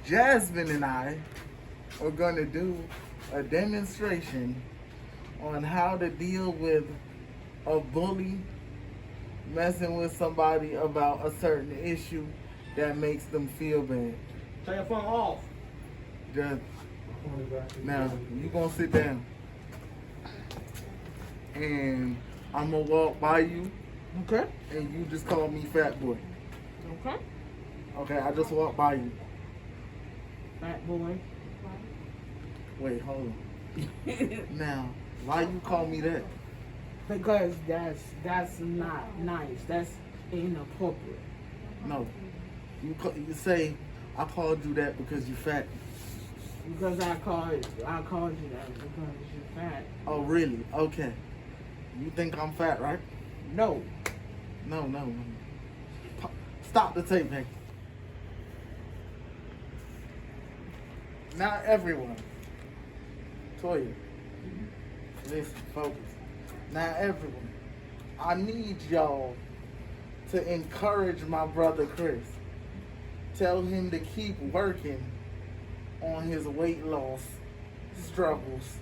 Jasmine and I are going to do a demonstration on how to deal with a bully messing with somebody about a certain issue that makes them feel bad. Turn your phone off. Just, now, you going to sit down. And I'm going to walk by you. Okay. And you just call me fat boy. Okay. Okay, I just walked by you. Fat boy. Wait, hold on. Now, why you call me that? Because that's not nice. That's inappropriate. No. You say I called you that because you fat. Because I called you that because you're fat. Oh, really? Okay. You think I'm fat, right? No. No. Stop the tape, Hank. Not everyone. Toya, listen, focus. Not everyone. I need y'all to encourage my brother Chris. Tell him to keep working on his weight loss struggles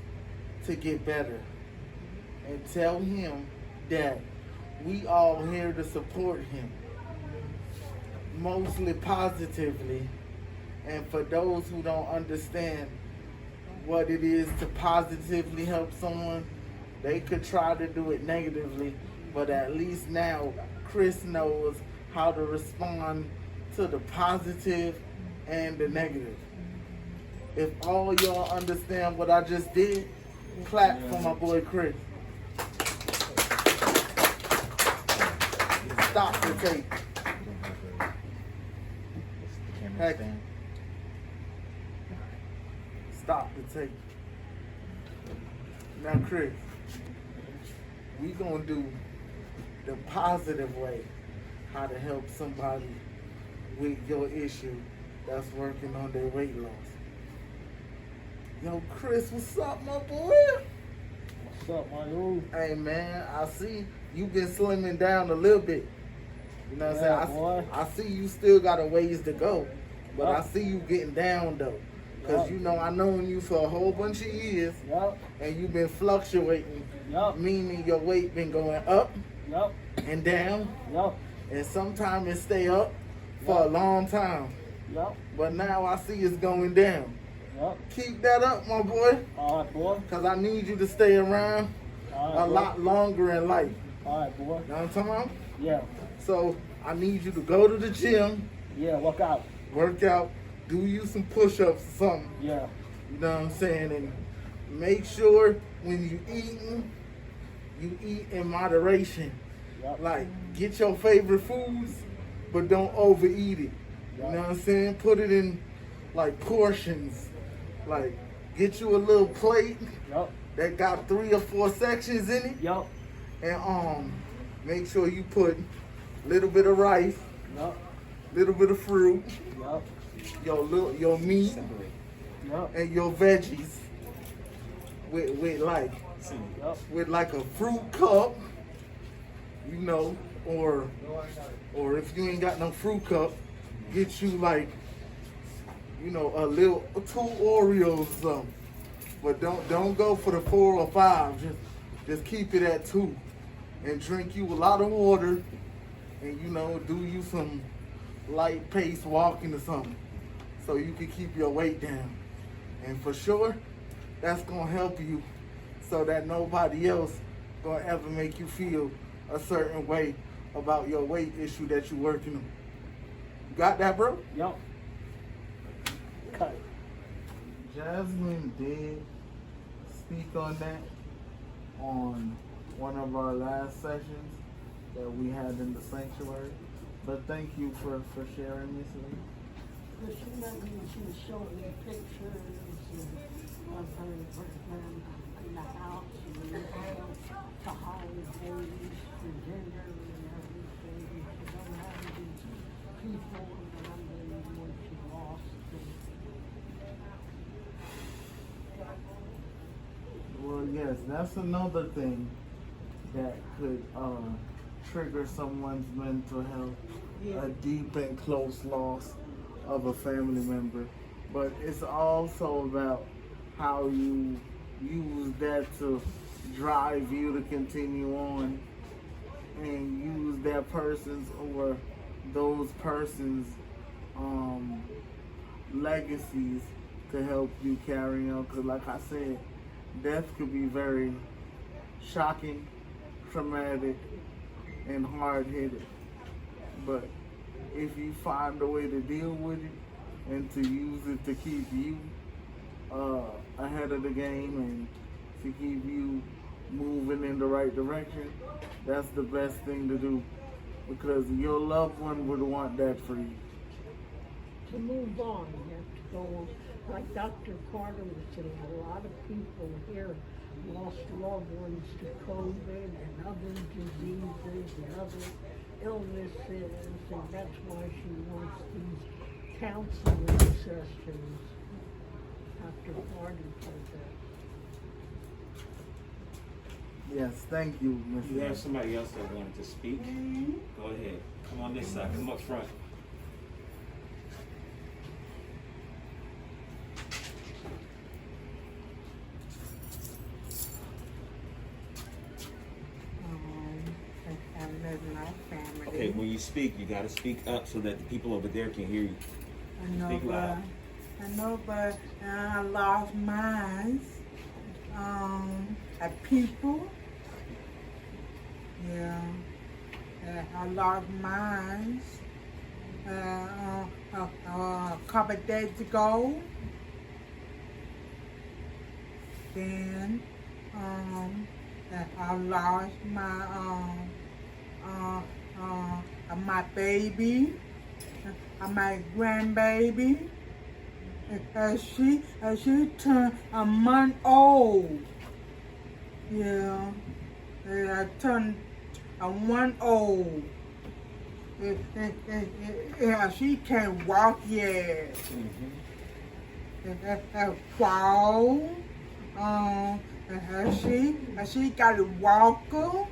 to get better. And tell him that we all here to support him. Mostly positively. And for those who don't understand what it is to positively help someone, they could try to do it negatively, but at least now Chris knows how to respond to the positive and the negative. If all y'all understand what I just did, clap for my boy Chris. Stop the tape. Heck. Stop the tape. Now, Chris, we gonna do the positive way, how to help somebody with your issue that's working on their weight loss. Yo, Chris, what's up, my boy? What's up, my dude? Hey, man, I see you been slimming down a little bit. You know what I'm saying? I see you still got a ways to go, but I see you getting down, though. Because, you know, I've known you for a whole bunch of years, and you've been fluctuating, meaning your weight been going up and down, and sometimes it stay up for a long time. But now I see it's going down. Keep that up, my boy. All right, boy. Because I need you to stay around a lot longer in life. All right, boy. You know what I'm talking about? Yeah. So I need you to go to the gym. Yeah, work out. Do you some push-ups or something. Yeah. You know what I'm saying? And make sure when you eating, you eat in moderation. Like, get your favorite foods, but don't overeat it. You know what I'm saying? Put it in, like, portions. Like, get you a little plate that got 3 or 4 sections in it. And make sure you put a little bit of rice, little bit of fruit, your meat, and your veggies with like a fruit cup, you know, or if you ain't got no fruit cup, get you like, you know, a little 2 Oreos or something. But don't go for the 4 or 5. Just keep it at 2, and drink you a lot of water, and you know, do you some light pace walking or something, so you can keep your weight down. And for sure, that's gonna help you, so that nobody else gonna ever make you feel a certain way about your weight issue that you're working on. You got that, bro? Yup. Cut. Jasmine did speak on that on one of our last sessions that we had in the sanctuary. But thank you for sharing this with me. But she was showing me pictures of her in the house and to holidays, for dinner and everything. She don't have these people around when she lost them. Well, yes, that's another thing that could trigger someone's mental health. A deep and close loss of a family member. but it's also about how you use that to drive you to continue on and use that person's or those persons' legacies to help you carry on. Because, like I said, death could be very shocking, traumatic, and hard-headed. But if you find a way to deal with it and to use it to keep you ahead of the game and to keep you moving in the right direction, that's the best thing to do, because your loved one would want that for you. To move on, you have to go on. Like Dr. Carter was saying, a lot of people here lost loved ones to COVID and other diseases and other illnesses, and that's why she wants these counseling sessions. Dr. Carter said that. Yes, thank you, Ms. You have somebody else that wanted to speak? Go ahead. Come on this side. Come up front. I'm living my family. Okay, when you speak, you got to speak up so that the people over there can hear you. I know, Speak loud. but I lost mine. People. Yeah. I lost mine. A couple of days ago. Then, I lost my baby, my grandbaby. She turned a month old. Yeah, I turned a 1 old. She can't walk yet. Fall. She got a walker.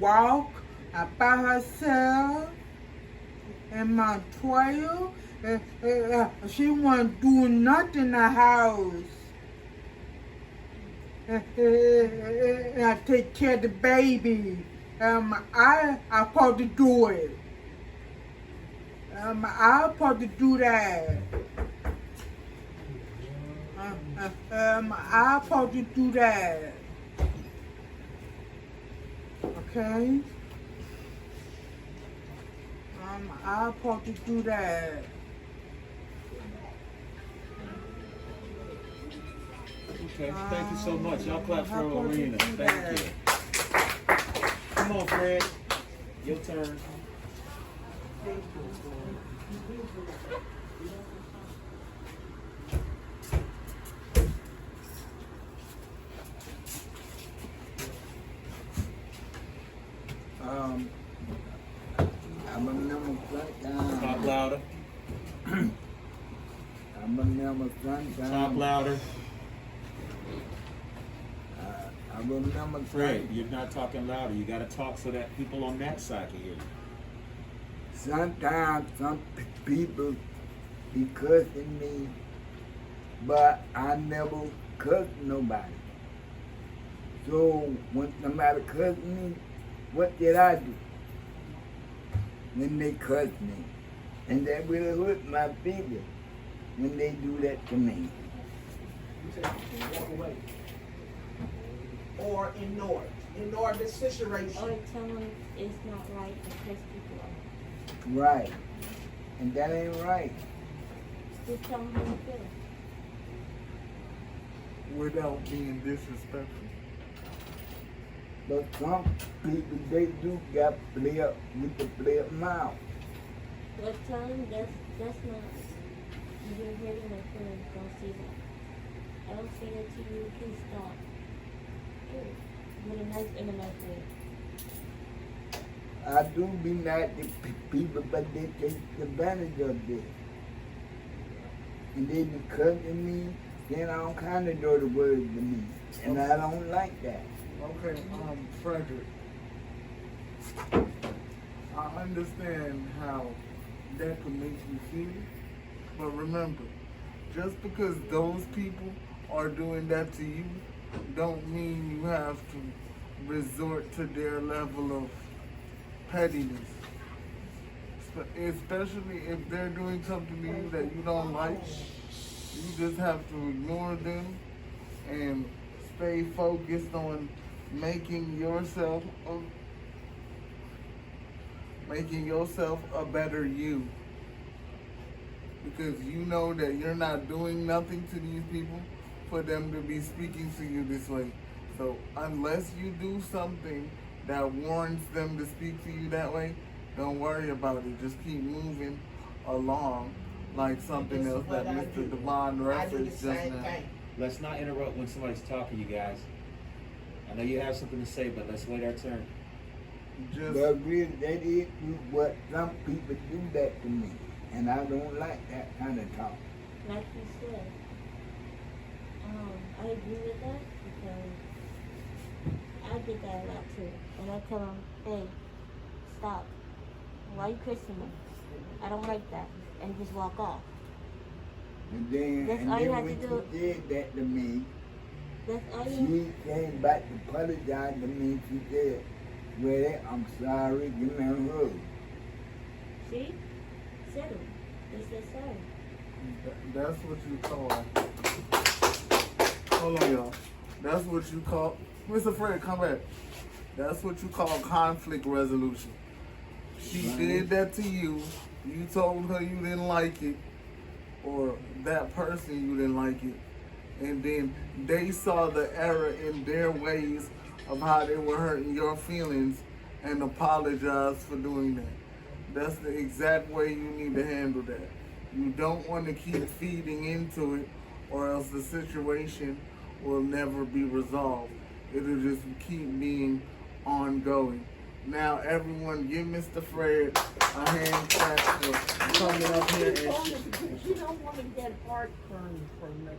Walk by herself. And my 12. She wasn't doing nothing in the house. I take care of the baby. I supposed to do it. I supposed to do that. I supposed to do that. Okay? I supposed to do that. Okay, thank you so much. Y'all clap for Arena. Thank you. Come on, Fred. Your turn. I'm a number front Talk louder. I'm a number front Talk louder. I remember Fred, you're not talking louder. You got to talk so that people on that side can hear you. sometimes some people be cussing me, but I never cuss nobody. So when somebody cuss me, what did I do? When they cuss me. And that really hurt my feelings when they do that to me. Walk away. Or ignore the situation. Or tell them it's not right to piss people off. Right. And that ain't right. Just tell them how you feel. Without being disrespectful. But some people, they do got play up with the play up mouth. But tell them that's not, you're hurting my feelings, don't say that. I don't say that to you, please stop. With a nice, in a nice way. I do be nice to people, but they take advantage of this. And they be cutting me, saying all kind of dirty words to me. And I don't like that. Okay, Frederick. I understand how that could make you feel, But remember, just because those people are doing that to you, don't mean you have to resort to their level of pettiness. Especially if they're doing something to you that you don't like, you just have to ignore them and stay focused on making yourself a better you. Because you know that you're not doing nothing to these people for them to be speaking to you this way. So unless you do something that warrants them to speak to you that way, don't worry about it. Just keep moving along like something else that Mr. Devon referenced just now. Let's not interrupt when somebody's talking, you guys. I know you have something to say, but let's wait our turn. But really, that is what some people do that to me. And I don't like that kind of talk. Like you said, I agree with that because I get that a lot too. And I tell them, hey, stop. Why you cursing me? I don't like that. And just walk off. And then, That's and all you then have when to do. she did that to me, That's all you she came back to apologize to me. She said, well, I'm sorry, give me a hug. see? Settle. They said sorry. That's what you call. Hold on, y'all. That's what you call. Mr. Fred, come back. That's what you call conflict resolution. She did that to you. You told her you didn't like it, or that person you didn't like it, and then they saw the error in their ways of how they were hurting your feelings and apologized for doing that. That's the exact way you need to handle that. You don't want to keep feeding into it, or else the situation will never be resolved. It'll just keep being ongoing. Now, everyone, give Mr. Fred a hand clap for coming up here and You don't want to get heartburn from me.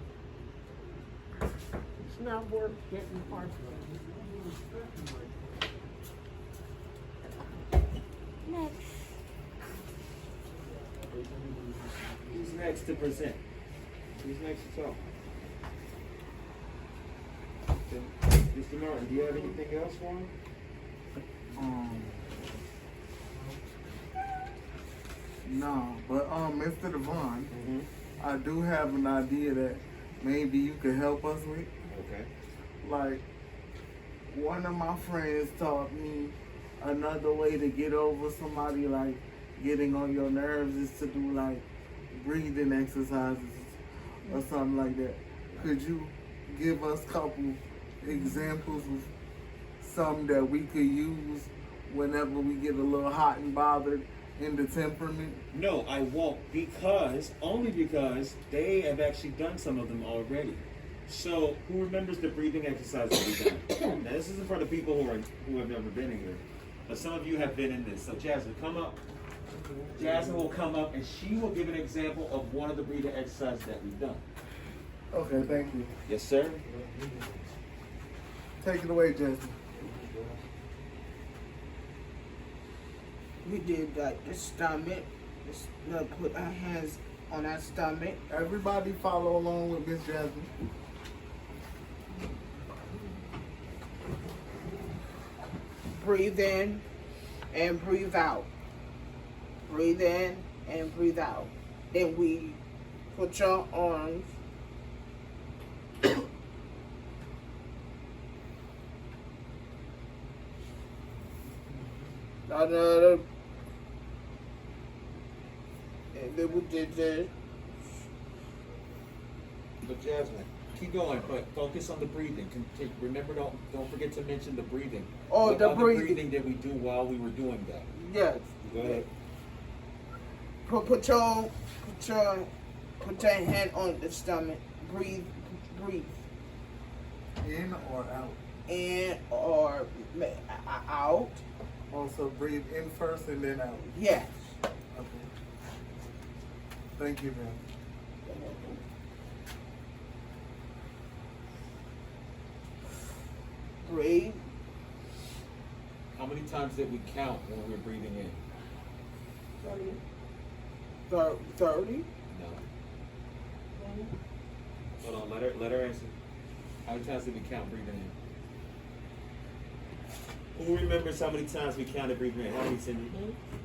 It's not worth getting heartburn. Next. Who's next to present? Who's next to talk? Okay. Mr. Martin, do you have anything else for him? No, but Mr. Devon, I do have an idea that maybe you could help us with. Okay. Like, one of my friends taught me another way to get over somebody like getting on your nerves is to do like breathing exercises or something like that. Could you give us a couple examples of some that we could use whenever we get a little hot and bothered in the temperament? No, I won't, only because they have actually done some of them already. So, who remembers the breathing exercise that we've done? Now, this isn't for the people who have never been in here, but some of you have been in this. So, Jasmine, come up. Jasmine will come up and she will give an example of one of the breathing exercises that we've done. Okay, thank you. Yes, sir. Take it away, Jasmine. We did like the stomach. Put our hands on our stomach. Everybody follow along with Miss Jasmine. Breathe in and breathe out. Breathe in and breathe out. Then we put your arms and then we did this. But Jasmine, keep going, but focus on the breathing. Remember, don't forget to mention the breathing. Oh, what the other breathing. breathing did we do while we were doing that? Yes. Go ahead. Put your hand on the stomach. Breathe. In or out? In or out. Also breathe in first and then out. Yes. Okay. Thank you, man. Breathe. How many times did we count when we were breathing in? 30. No. Hold on, let her answer. How many times did we count breathing in? Who remembers how many times we counted breathing in? How many, Cindy?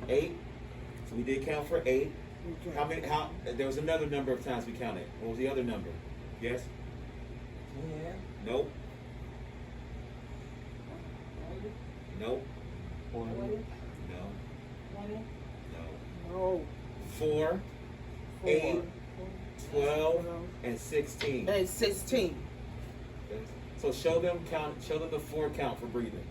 8. So we did count for 8. Okay. How many? There was another number of times we counted. What was the other number? Yes? Yeah. Nope. Nope. No. No. No. 4, 8, 12, and 16. And 16. So show them the 4 count for breathing.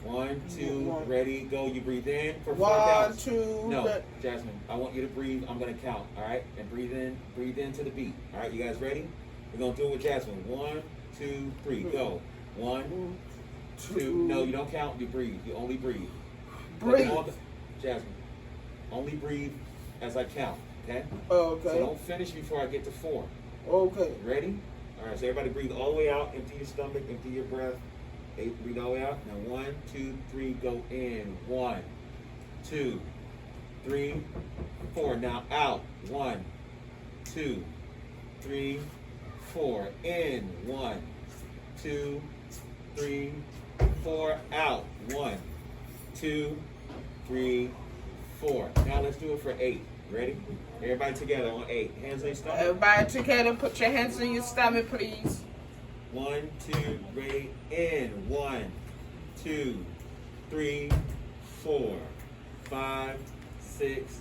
1, 2, ready, go. You breathe in for 4 1, counts. 2. No, Jasmine, I want you to breathe. I'm gonna count, all right? And breathe into the beat. All right, you guys ready? We're gonna do it with Jasmine. 1, 2, 3, go. 1, 2. No, you don't count. You breathe. You only breathe. Breathe. Jasmine, only breathe as I count. Okay? Okay. So don't finish before I get to 4. Okay. Ready? All right. So everybody breathe all the way out. Empty your stomach. Empty your breath. 8. Breathe all the way out. Now 1, 2, 3. Go in. 1, 2, 3, 4. Now out. 1, 2, 3, 4. In. 1, 2, 3, 4. Out. 1, 2, 3, 4. Now let's do it for 8. Ready? Everybody together on 8. Hands on your stomach. Everybody together, put your hands on your stomach, please. 1, 2, ready, in. 1, 2, 3, 4, 5, 6,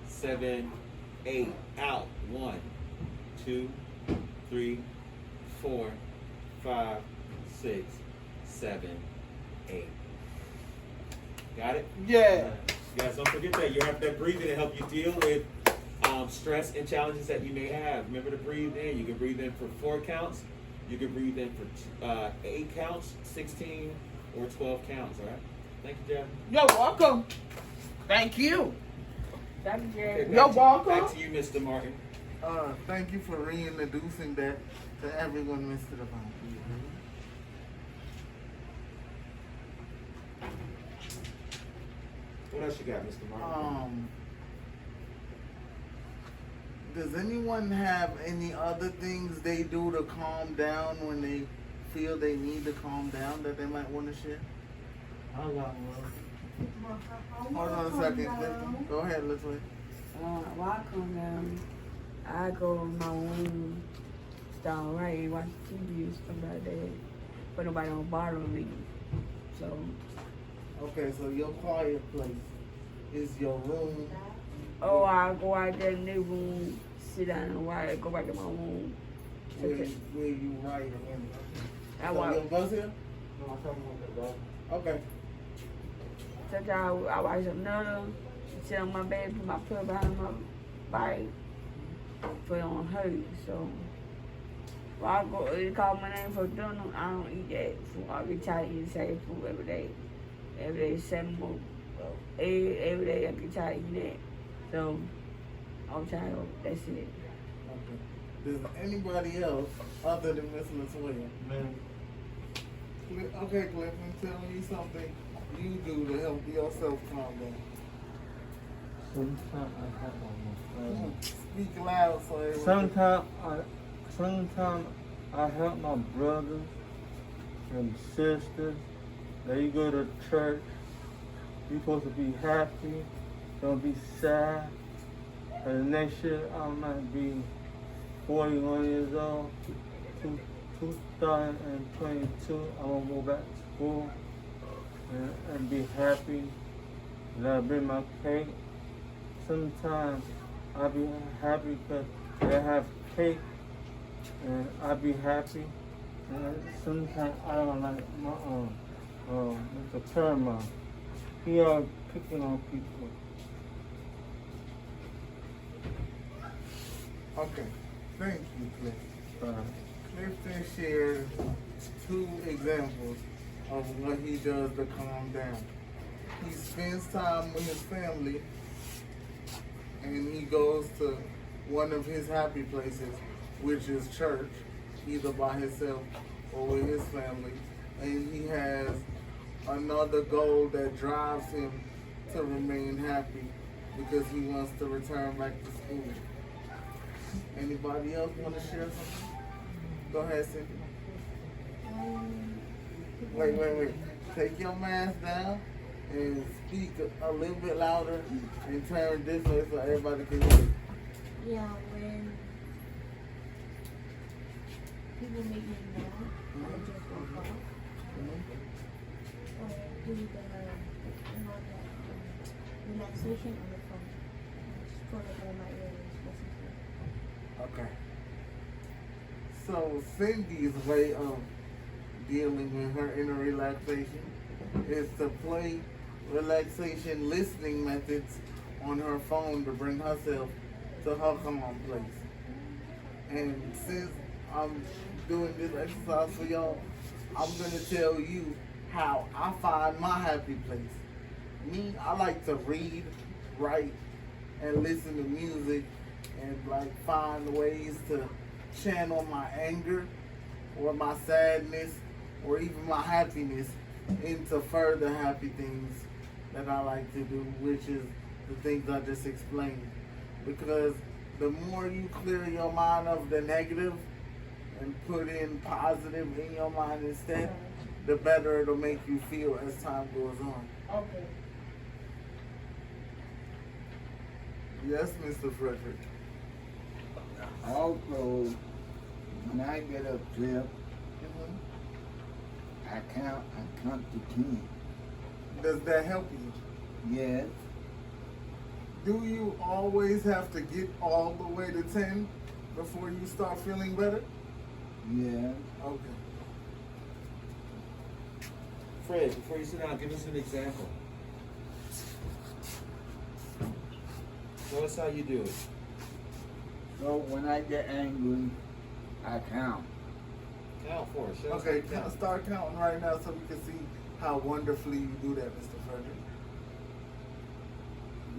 7, 8. Out. 1, 2, 3, 4, 5, 6, 7, 8. Got it? Yeah. Guys, don't forget that you have that breathing to help you deal with stress and challenges that you may have. Remember to breathe in. You can breathe in for 4 counts. You can breathe in for 8 counts, 16, or 12 counts. All right. Thank you, Jeff. You're welcome. Thank you. Thank you, Okay, Jerry. You're welcome. Back to you, Mr. Martin. Thank you for reintroducing that to everyone, Mr. Devon. What else you got, Mr. Martin? Does anyone have any other things they do to calm down when they feel they need to calm down that they might want to share? I got one. Hold on a second. Clifton. Go ahead, Latoya. While I come down, I go in my room, start writing, watch TV and stuff like that. But nobody don't bother me. So, Okay, so your quiet place is your room. I go out there in the room, sit down and write, go back to my room. Where you write in. I So watch. your bus here? No, I'm talking about the dog. Okay. Sometimes I watch another, sit on my bed, put my pillow behind my body, put it on her. So, when I go, they call my name for dinner, I don't eat that food. I get tired of eating the same food every day. Every day, 7 more. Every day I get tired of eating that. So, I'm tired of that's it. Okay. Does anybody else other than Miss Latoya? Man, Okay, Clifton, tell me something you do to help yourself calm down. sometimes I have my friend. Speak loud so everyone Sometimes I help my brothers and sisters. They go to church. You're supposed to be happy. Don't be sad. And next year I might be 41 years old. 2022, I'm gonna go back to school and be happy. And I bring my cake. Sometimes I'll be happy because they have cake and I'll be happy. And sometimes I don't like my Mr. Paramount. He always picking on people. Okay, thank you, Clifton. Uh, Clifton shared 2 examples of what he does to calm down. He spends time with his family and he goes to one of his happy places, which is church, either by himself or with his family. And he has another goal that drives him to remain happy, because he wants to return back to school. Anybody else want to share something? Go ahead, Cindy. Wait. Take your mask down and speak a little bit louder and turn this way so everybody can hear you. Yeah, when people make me mad, I just walk off. Or do the relaxation on the phone. Just put it in my ear and listen to it. Okay. So Cindy's way of dealing with her inner relaxation is to play relaxation listening methods on her phone to bring herself to her calm place. And since I'm doing this exercise for y'all, I'm gonna tell you how I find my happy place. Me, I like to read, write, and listen to music and like find ways to channel my anger or my sadness or even my happiness into further happy things that I like to do, which is the things I just explained. Because the more you clear your mind of the negative and put in positive in your mind instead, the better it'll make you feel as time goes on. Okay. Yes, Mr. Frederick. Also, when I get upset, I count to 10. Does that help you? Yes, Do you always have to get all the way to 10 before you start feeling better? yes. Okay. Fred, before you sit down, give us an example. Show us how you do it. So when I get angry, I count. Count for us. Show us Okay, how you count. start counting right now so we can see how wonderfully you do that, Mr. Frederick.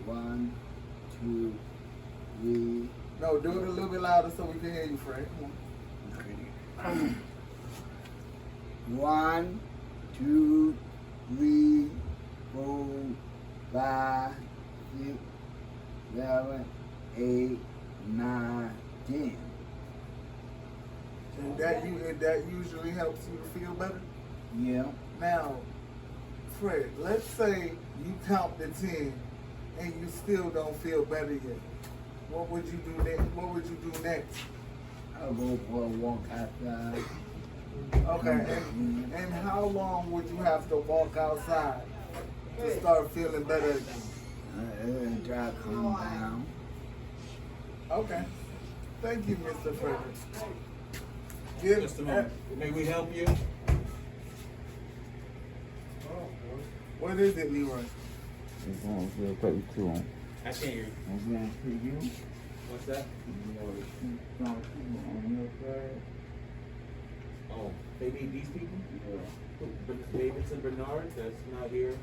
1, 2, 3. No, do it a little bit louder so we can hear you, Fred. Come on. 1, 2, 3, 4, 5, 6, 7, 8, 9, 10. And that usually helps you to feel better? Yeah. Now, Fred, let's say you count to 10 and you still don't feel better yet. What would you do then? What would you do next? I'll go for a walk outside. Okay, and how long would you have to walk outside to start feeling better again? Try to calm down. Okay. Thank you, Mr. Frederick. Give, Just a moment. May we help you? what is it, Leroy? It's going to 32 on. I can't hear you. I'm going to you. What's that? On your side. Oh, they need these people? Yeah. Who? Davidson Bernard, that's not here.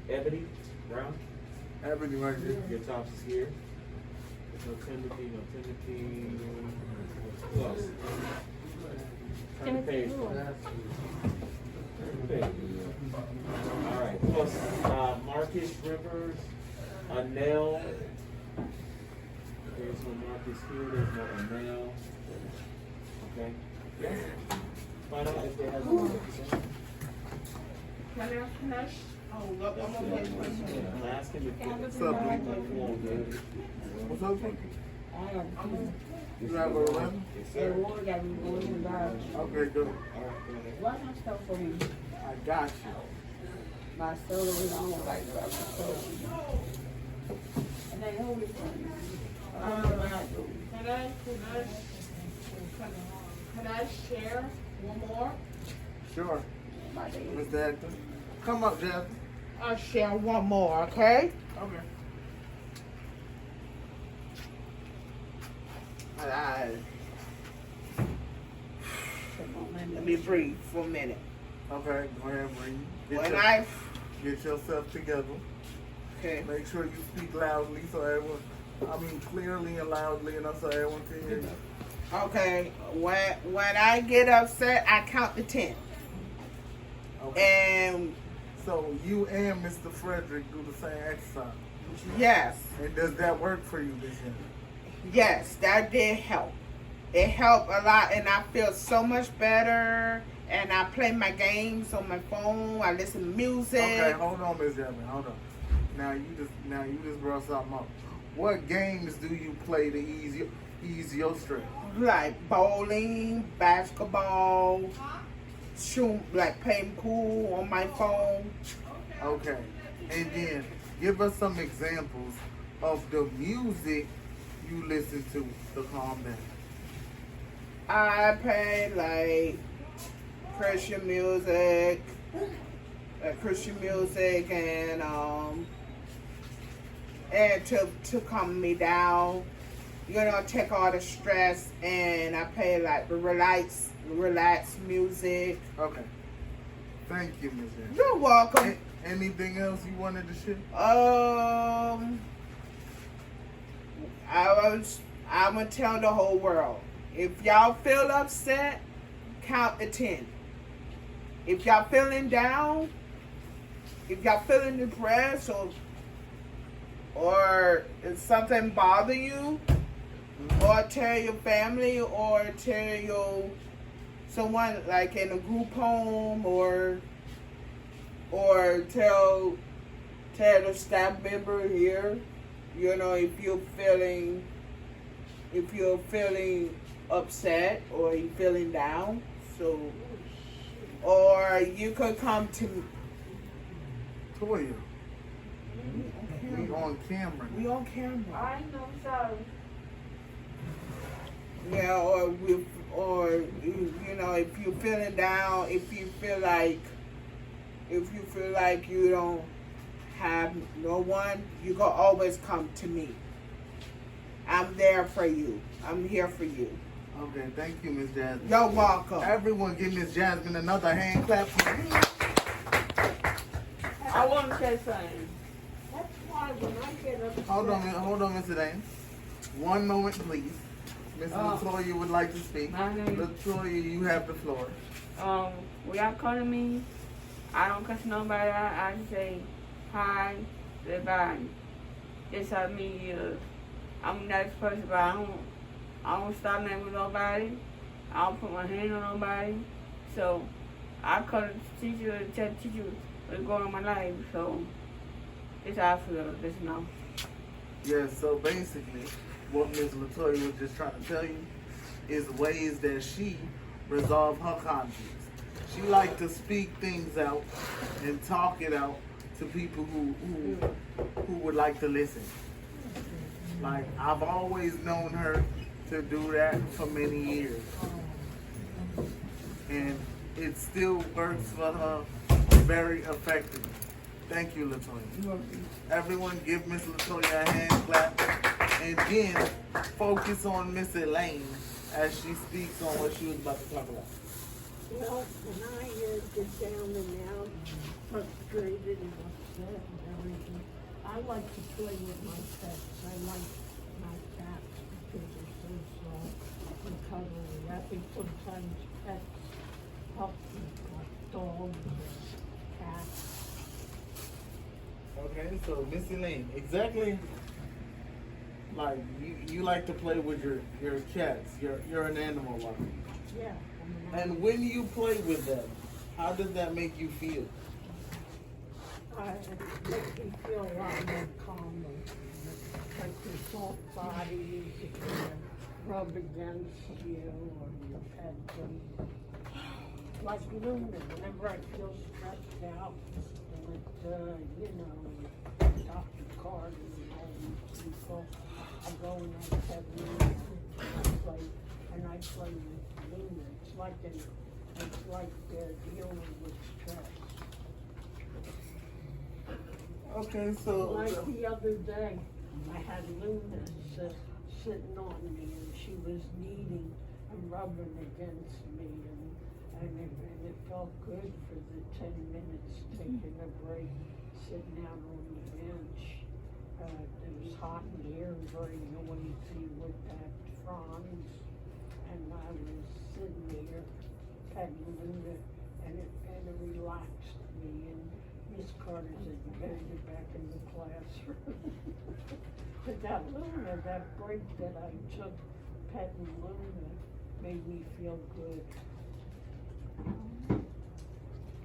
Ebony Brown, Ebony right there. your tops is here. There's no Timothy, Who else? Turn the page. Timothy. Turn the page. All right. Plus Marcus Rivers, Nell. There's no Marcus here. There's no Nell. Okay. Yeah. Find out if they have a Marcus. Can I? Oh, look, I'm gonna wait for you. Yeah, ask him if What's up, Lee? What's up, Lee? I have two. You have a 11? Yes, And sir. one got me going in the garage. Okay, good. All right, go ahead. Why not stuff for me? I got you. My soda was on like that. So. And they hold it for me. Can I share one more? Sure. My day. Mr. Hector. Come up, Jeff. I'll share one more, okay? Okay. Let me breathe for a minute. Okay, go ahead, breathe. Get yourself together. Okay. Make sure you speak loudly so everyone, clearly and loudly enough so everyone can hear you. Okay, when I get upset, I count to 10. Okay. And So you and Mr. Frederick do the same exercise. Yes, And does that work for you this year? yes, that did help. It helped a lot, and I feel so much better. And I play my games on my phone. I listen to music. Okay, hold on, Miss Jasmine, hold on. Now you just brought something up. What games do you play to ease your stress? Like bowling, basketball, shoot, like playing pool on my phone. Okay. And then give us some examples of the music you listen to calm down. I play like Christian music, and to calm me down, take all the stress, and I play like the relax music. Okay. Thank you, Ms. Jasmine. You're welcome. Anything else you wanted to share? I'm gonna tell the whole world. If y'all feel upset, count to 10. If y'all feeling down, if y'all feeling depressed, or if something bother you, or tell your family, or tell someone like in a group home, or tell the staff member here, if you're feeling upset or you're feeling down, or you could come to Toya. We on camera. We on camera. I know, sorry. Yeah, or if you're feeling down, if you feel like you don't have no one, you can always come to me. I'm there for you. I'm here for you. Okay, thank you, Miss Jasmine. You're welcome. Everyone give Miss Jasmine another hand clap. I want to say something. That's why when I get upset. Hold on, Mr. Dane. One moment, please. Miss Latoya would like to speak. My name- Latoya, you have the floor. When y'all come to me, I don't cuss nobody out. I just say hi, goodbye. That's how me is. I'm a nice person, but I don't stop nothing with nobody. I don't put my hand on nobody. So I come to teach you, tell teach you what's going on in my life. So that's how I feel. Just know. Yes, so basically, what Miss Latoya was just trying to tell you is ways that she resolve her conflicts. She like to speak things out and talk it out to people who would like to listen. Like, I've always known her to do that for many years. And it still works for her very effectively. Thank you, Latoya. Everyone give Miss Latoya a hand clap. And then focus on Miss Elaine as she speaks on what she was about to talk about. Well, when I get down and out, frustrated and upset and everything, I like to play with my pets. I like my cats because they're so soft and cuddly. I think sometimes pets help me, like dogs and cats. Okay, so Miss Elaine, exactly like you like to play with your cats. You're an animal lover. Yeah. And when you play with them, how does that make you feel? It makes me feel a lot more calmer. Like your soft bodies, you can rub against you or your pet them. Like Luna, whenever I feel stressed out, and Dr. Carter and all these people, I go and I pet Luna and I play with Luna. It's like they're dealing with stress. Okay, so Like the other day, I had Luna sitting on me and she was kneading and rubbing against me and it felt good for the 10 minutes taking a break, sitting down on the bench. It was hot in here, very noisy with that Franz, and I was sitting there petting Luna and it relaxed me and Miss Carter said you better get back in the classroom. But that Luna, that break that I took petting Luna made me feel good.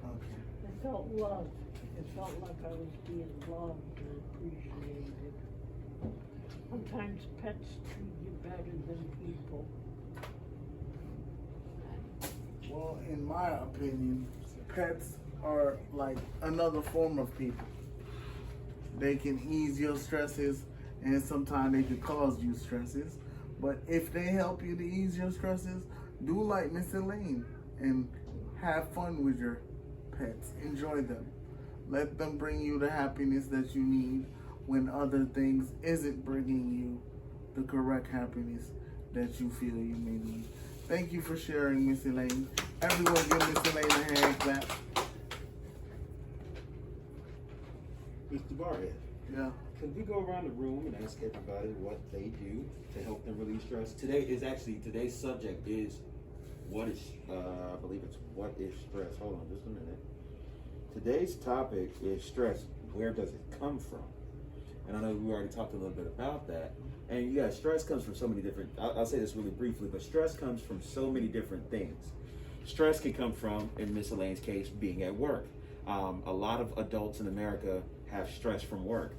Okay. It felt loved. It felt like I was being loved and appreciated. Sometimes pets treat you better than people. Well, in my opinion, pets are like another form of people. They can ease your stresses, and sometimes they can cause you stresses. But if they help you to ease your stresses, do like Miss Elaine and have fun with your pets. Enjoy them. Let them bring you the happiness that you need when other things isn't bringing you the correct happiness that you feel you may need. Thank you for sharing, Miss Elaine. Everyone give Miss Elaine a hand clap. Mr. Barhead, Yeah. could we go around the room and ask everybody what they do to help them relieve stress? Today's subject is I believe it's what is stress. Hold on just a minute. Today's topic is stress. Where does it come from? And I know we already talked a little bit about that. And yeah, stress comes from so many different, I'll say this really briefly, but stress comes from so many different things. Stress can come from, in Miss Elaine's case, being at work. A lot of adults in America have stress from work.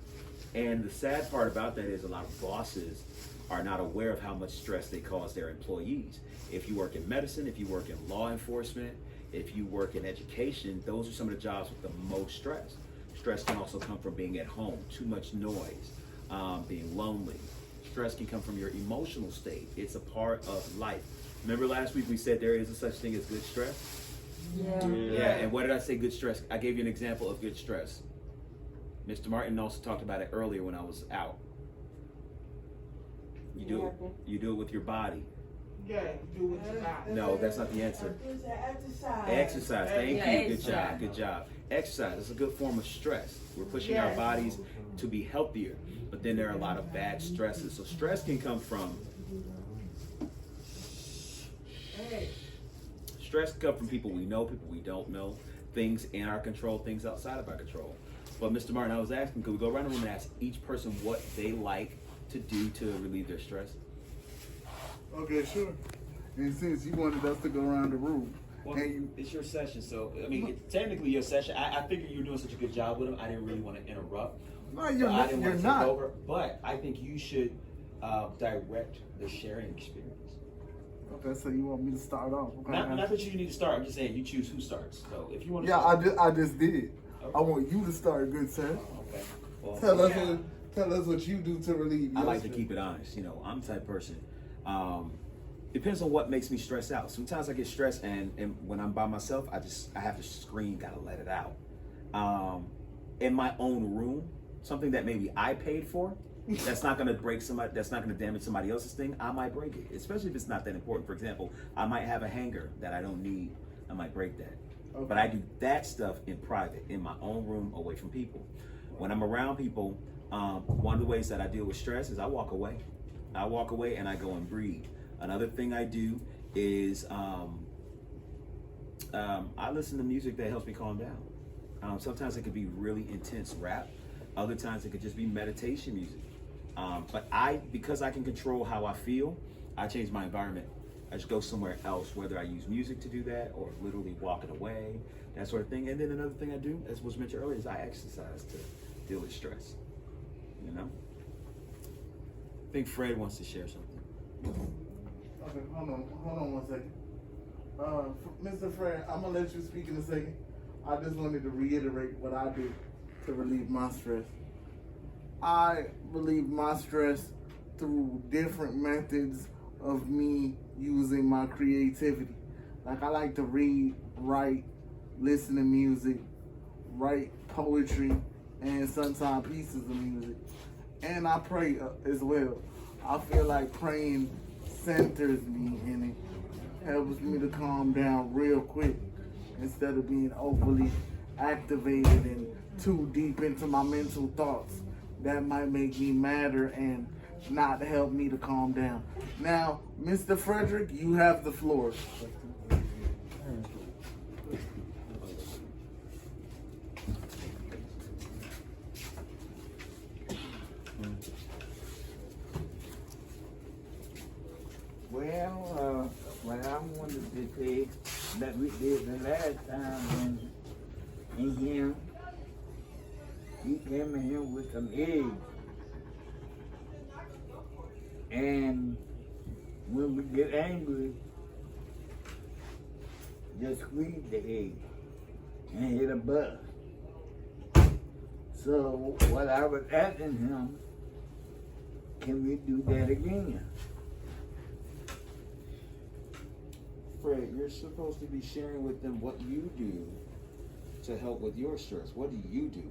And the sad part about that is a lot of bosses are not aware of how much stress they cause their employees. If you work in medicine, if you work in law enforcement, if you work in education, those are some of the jobs with the most stress. Stress can also come from being at home, too much noise, being lonely. Stress can come from your emotional state. It's a part of life. Remember last week we said there is a such thing as good stress? Yeah, and what did I say good stress? I gave you an example of good stress. Mr. Martin also talked about it earlier when I was out. You do it with your body. Yeah, do what you got. No, that's not the answer. Exercise. Exercise. Thank Yeah, you. Good exercise. job. Good job. Exercise is a good form of stress. We're pushing our bodies to be healthier, but then there are a lot of bad stresses. So stress can come from people we know, people we don't know, things in our control, things outside of our control. But Mr. Martin, I was asking, could we go around the room and ask each person what they like to do to relieve their stress? Okay, sure. And since you wanted us to go around the room, Well, and it's your session, so I mean, it's technically your session. I figured you were doing such a good job with them. I didn't really want to interrupt. no, So you're I not. didn't You're want to take not. over, but I think you should direct the sharing experience. Okay, so you want me to start off? Okay. Not that you need to start. I'm just saying you choose who starts. So if you want to, Yeah, start, I just did. Okay. I want you to start, good sir. Okay. Well, Tell us what you do to relieve. I your like to stress. keep it honest. You know, I'm the type of person. Depends on what makes me stress out. Sometimes I get stressed, and when I'm by myself, I have to scream, gotta let it out. In my own room, something that maybe I paid for, that's not gonna break somebody, that's not gonna damage somebody else's thing, I might break it, especially if it's not that important. For example, I might have a hanger that I don't need, I might break that. Okay. But I do that stuff in private, in my own room, away from people. When I'm around people, one of the ways that I deal with stress is I walk away. I walk away and I go and breathe. Another thing I do is I listen to music that helps me calm down. Sometimes it could be really intense rap. Other times it could just be meditation music. But because I can control how I feel, I change my environment. I just go somewhere else, whether I use music to do that or literally walking away, that sort of thing. And then another thing I do, as was mentioned earlier, is I exercise to deal with stress. You know? I think Fred wants to share something. Okay, hold on 1 second. Mr. Fred, I'm gonna let you speak in a second. I just wanted to reiterate what I do to relieve my stress. I relieve my stress through different methods of me using my creativity. Like I like to read, write, listen to music, write poetry, and sometimes pieces of music. And I pray as well. I feel like praying centers me and it helps me to calm down real quick instead of being overly activated and too deep into my mental thoughts. That might make me madder and not help me to calm down. Now, Mr. Frederick, you have the floor. that we did the last time in him. He came in here with some eggs. And when we get angry, just squeeze the egg and hit a buzz. So what I was asking him, can we do that again? Fred, you're supposed to be sharing with them what you do to help with your stress. What do you do?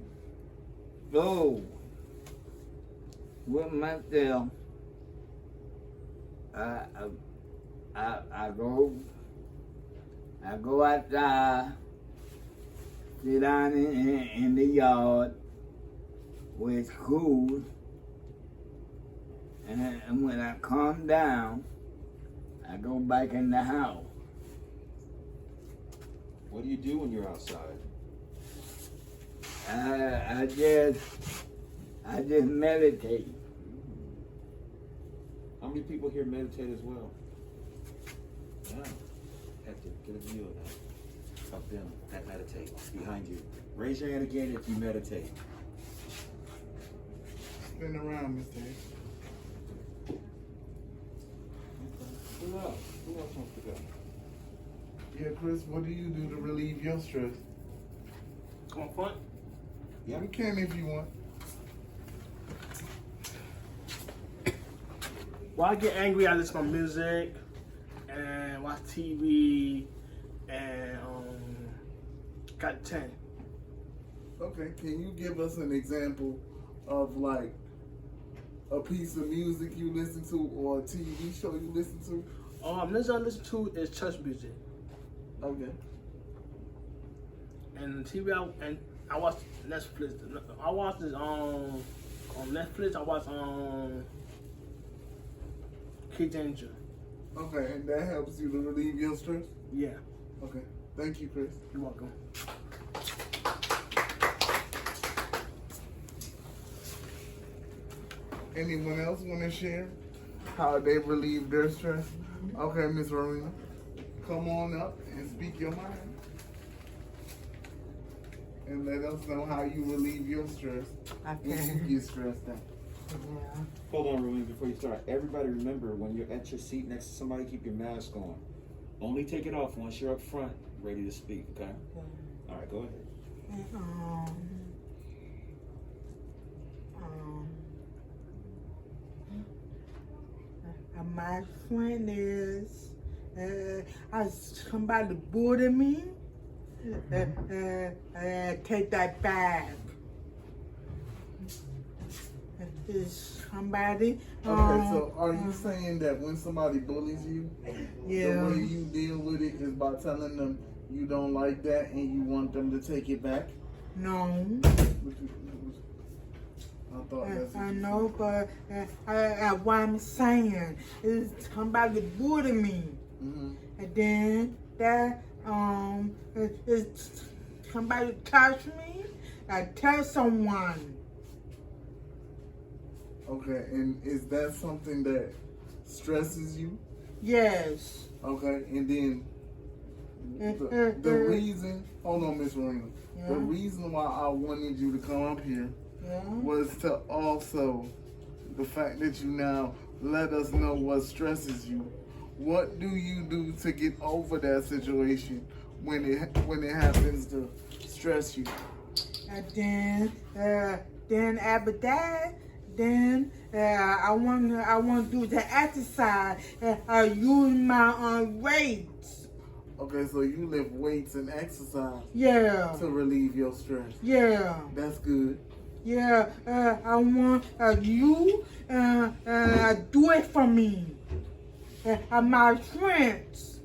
So, with myself, I go outside, sit down in the yard where it's cool, and when I calm down, I go back in the house. What do you do when you're outside? I just meditate. How many people here meditate as well? Yeah. Hector, get a view of that. Of them that meditate behind you. Raise your hand again if you meditate. Spin around, Mr. X. Who else? Who else wants to go? Yeah, Chris, what do you do to relieve your stress? Come on, front. Yeah. You can if you want. When I get angry, I listen to music and watch TV and got 10. Okay, can you give us an example of like a piece of music you listen to or a TV show you listen to? Music I listen to is church music. Okay. And TV I watch Netflix. I watch this on Netflix. I watch Kid Danger. Okay, and that helps you to relieve your stress? Yeah. Okay. Thank you, Chris. You're welcome. Anyone else want to share how they relieve their stress? Okay, Miss Rowena, come on up and speak your mind. And let us know how you relieve your stress when you get stressed out. Yeah. Hold on, Ruben, before you start. Everybody remember, when you're at your seat next to somebody, keep your mask on. Only take it off once you're up front, ready to speak, okay? All right, go ahead. My friend is somebody bullied me. Take that bag. Is somebody? Okay, so are you saying that when somebody bullies you, Yeah. the way you deal with it is by telling them you don't like that and you want them to take it back? No. I thought that's what I you know, but what I'm saying is somebody bullied me, and then that is somebody touched me. I tell someone. Okay, and is that something that stresses you? Yes. Okay, and then the reason, hold on, Miss Rowena, the reason why I wanted you to come up here was to also the fact that you now let us know what stresses you. What do you do to get over that situation when it happens to stress you? And then after that, then I want to do the exercise. I use my weights. Okay, so you lift weights and exercise. Yeah. To relieve your stress. Yeah. That's good. Yeah. I want you do it for me. My friends.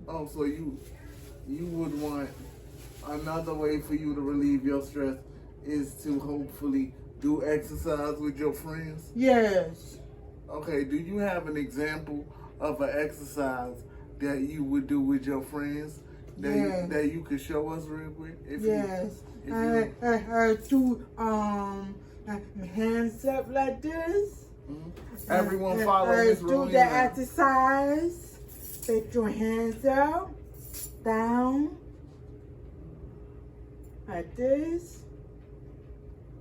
Oh, so you would want another way for you to relieve your stress is to hopefully do exercise with your friends? Yes. Okay, do you have an example of an exercise that you would do with your friends that you could show us real quick? Yes. Do hands up like this. Everyone follow Miss Do Rowena. the exercise. Put your hands up. down. Like this.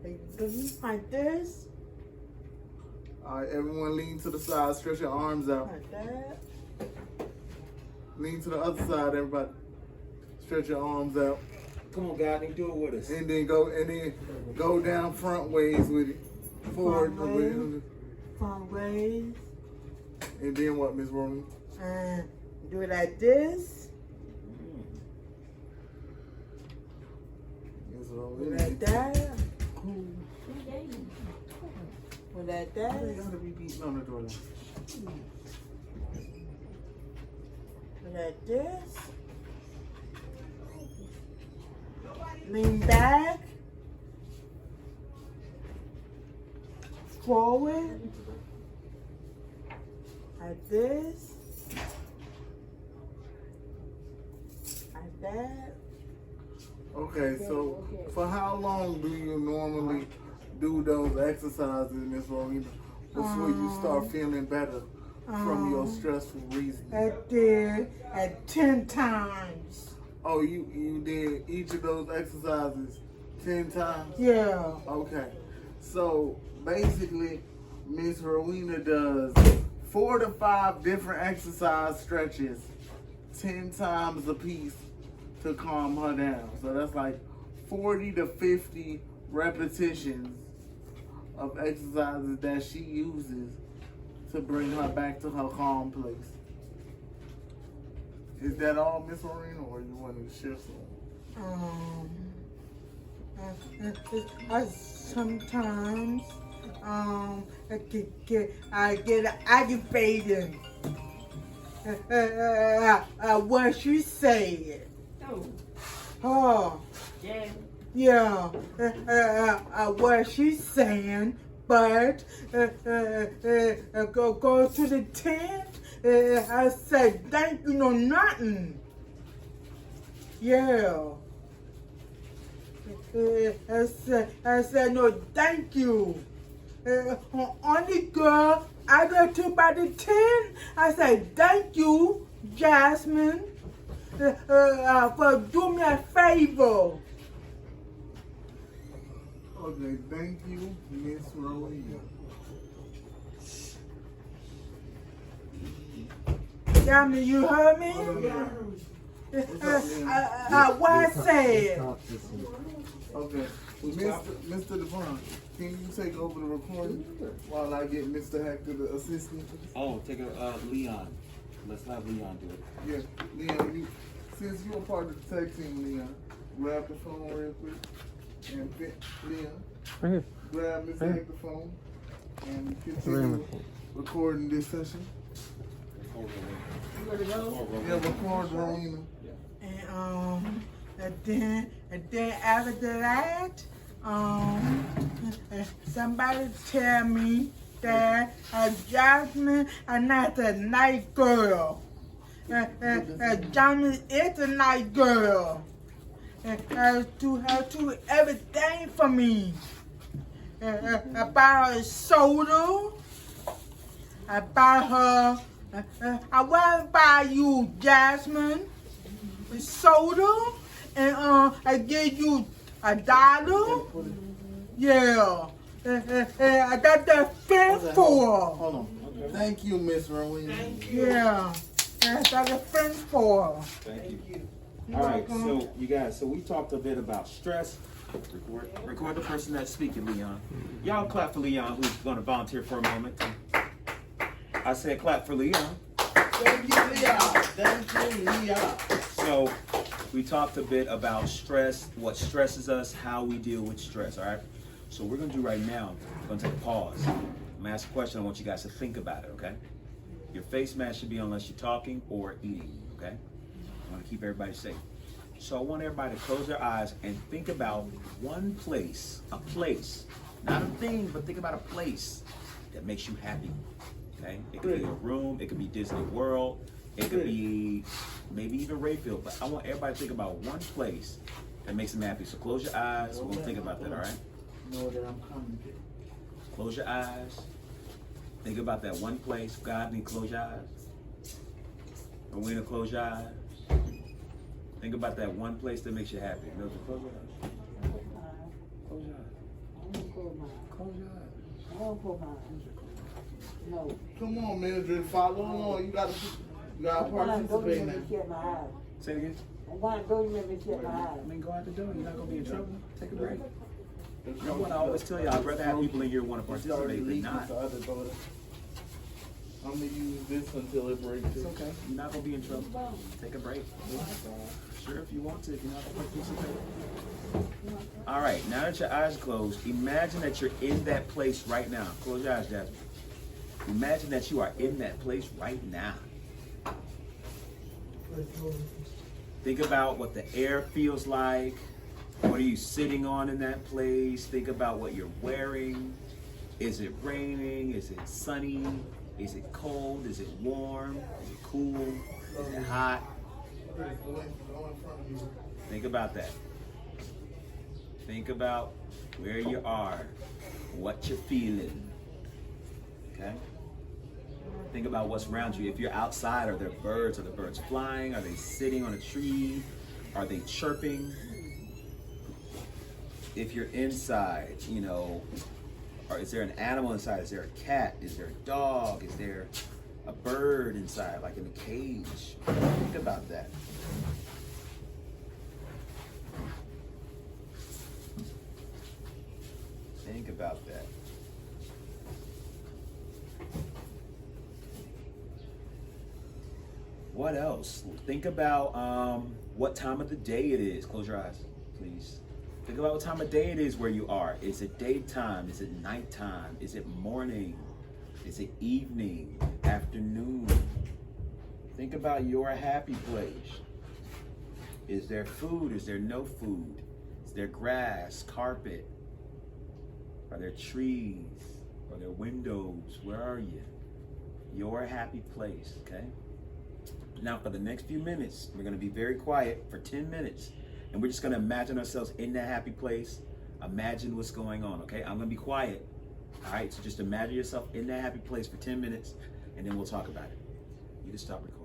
Like this. All right, everyone lean to the side, stretch your arms out. Like that. Lean to the other side, everybody. Stretch your arms out. Come on, God, do it with us. And then go down front ways with it. Forward. Front ways. And then what, Miss Romy? Do it like this. Miss Do Romy. it like that. Do it like that. You gotta be beating on the door. Do it like this. Lean back. Forward. Like this. Like that. Okay, so for how long do you normally do those exercises, Miss Rowena, before you start feeling better from your stressful reasons? I did at 10 times. Oh, you did each of those exercises 10 times? Yeah. Okay. So basically, Miss Rowena does 4 to 5 different exercise stretches 10 times a piece to calm her down. So that's like 40 to 50 repetitions of exercises that she uses to bring her back to her calm place. Is that all, Miss Rowena, or you want to shift some? Sometimes I get aggravated. What you say? Oh, yeah. What she's saying, but go to the tent. I said thank you, no nothing. Yeah. I said no thank you. Only girl I got to by the 10. I said thank you, Jasmine, for doing me a favor. Okay, thank you, Miss Rowena. Jasmine, you heard me? What I said? Okay, Mr. Devon, can you take over the recording while I get Mr. Hector the assistant? Oh, take Leon. Let's have Leon do it. Yeah, Leon, since you're a part of the tag team, Leon, grab the phone real quick and Leon, grab Mr. Hector's phone and continue recording this session. You ready to go? Yeah, record Rowena. And then after that, somebody tell me that Jasmine is not a nice girl. Jasmine is a nice girl. To everything for me. I buy her soda. I buy her. I want to buy you, Jasmine, soda, and I give you $1. Yeah. I got that fence for her. Hold on. Thank you, Miss Rowena. Yeah. I got a fence for her. Thank you. All right, so you guys, so we talked a bit about stress. Record the person that's speaking, Leon. Y'all clap for Leon, who's going to volunteer for a moment. I said clap for Leon. Thank you, Leon. Thank you, Leon. So we talked a bit about stress, what stresses us, how we deal with stress, all right? So what we're going to do right now, we're going to take a pause. I'm going to ask a question. I want you guys to think about it, okay? Your face mask should be on unless you're talking or eating, okay? I want to keep everybody safe. So I want everybody to close their eyes and think about one place, a place, not a thing, but think about a place that makes you happy, okay? It could be a room, it could be Disney World, it could be maybe even Rayfield, but I want everybody to think about one place that makes them happy. So close your eyes, we're gonna think about that, all right? Know that I'm coming. Close your eyes. Think about that one place. God, need close your eyes. Rowena, close your eyes. Think about that one place that makes you happy. Mildred, close your eyes. Close your eyes. Close your eyes. I don't put mine. No. Come on, Mildred, follow along. You gotta participate now. Shut my eyes. Say it again. I'm going to go to me shut my eyes. I mean, go out the door. You're not gonna be in trouble. Take a break. You know what I always tell you? I'd rather have people in here want to participate than not. I'm gonna use this until it breaks. It's okay. You're not gonna be in trouble. Take a break. Sure, if you want to. If you're not gonna participate. All right. Now that your eyes closed, imagine that you're in that place right now. Close your eyes, Jasmine. Imagine that you are in that place right now. Think about what the air feels like. What are you sitting on in that place? Think about what you're wearing. Is it raining? Is it sunny? Is it cold? Is it warm? Is it cool? Is it hot? Think about that. Think about where you are, what you're feeling. Okay? Think about what's around you. If you're outside, are there birds? Are the birds flying? Are they sitting on a tree? Are they chirping? If you're inside, you know, or is there an animal inside? Is there a cat? Is there a dog? Is there a bird inside, like in a cage? Think about that. Think about that. What else? Think about what time of the day it is. Close your eyes, please. Think about what time of day it is where you are. Is it daytime? Is it nighttime? Is it morning? Is it evening? Afternoon? Think about your happy place. Is there food? Is there no food? Is there grass, carpet? Are there trees? Are there windows? Where are you? Your happy place, okay? Now for the next few minutes, we're gonna be very quiet for 10 minutes. And we're just gonna imagine ourselves in that happy place. Imagine what's going on, okay? I'm gonna be quiet. All right, so just imagine yourself in that happy place for 10 minutes, and then we'll talk about it. You can stop recording.